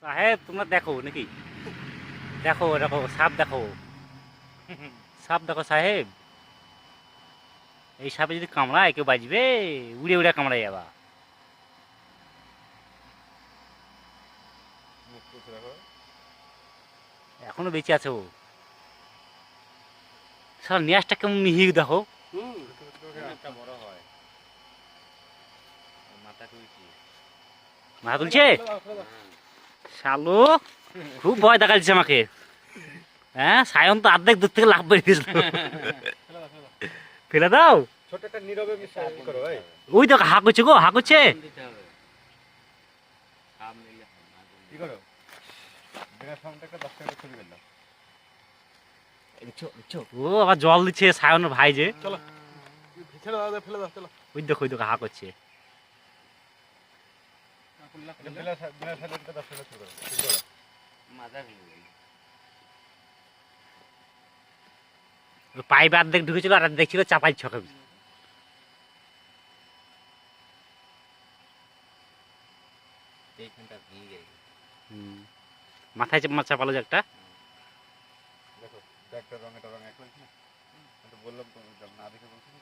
সাহেব তোমরা দেখো নাকি? দেখো দেখো সাপ দেখো, সাপ দেখো সাহেব। এই সাপে যদি কামড়ায় কেউ বাঁচবে? উড়ে উড়ে কামড়ায় যাবা। মুখ তুলছে দেখো। এখনো বেঁচে আছে ও। সারা নেশটা কেমন মিহি দেখো। একটা বড় হয় মাথা তুলছি। মাথা তুলছে শালো, খুব ভয় দেখাচ্ছে আমাকে। হ্যাঁ সায়ন তো অর্ধেক দূর থেকে লাভ বেরিয়ে গেছিল। ফেলে দাও। ছোট একটা নীরবে বিশ্বাস করো ভাই। ওই দেখো হা করছে গো, হা করছে। কি করো? বিনা সাউন্ডে একটা 10 টাকা ছবি করলাম। ও আবার জল দিচ্ছে সায়নের ভাই যে। চলো ছেড়ে দাও, ফেলে দাও, চলো। ওই দেখো হা করছে। বিনা সাউন্ডে 10 টাকা ছবি করো। ঠিক করো। পাইপ অর্ধেক ঢুকেছিল আর অর্ধেক ছিল চাপাই ছকে। মাথায় চাপালো যে একটা। দেখো ব্যাগটা রং, এটা রং এক হয়েছে না? আমি তো বললাম তো না দেখে বলছি না।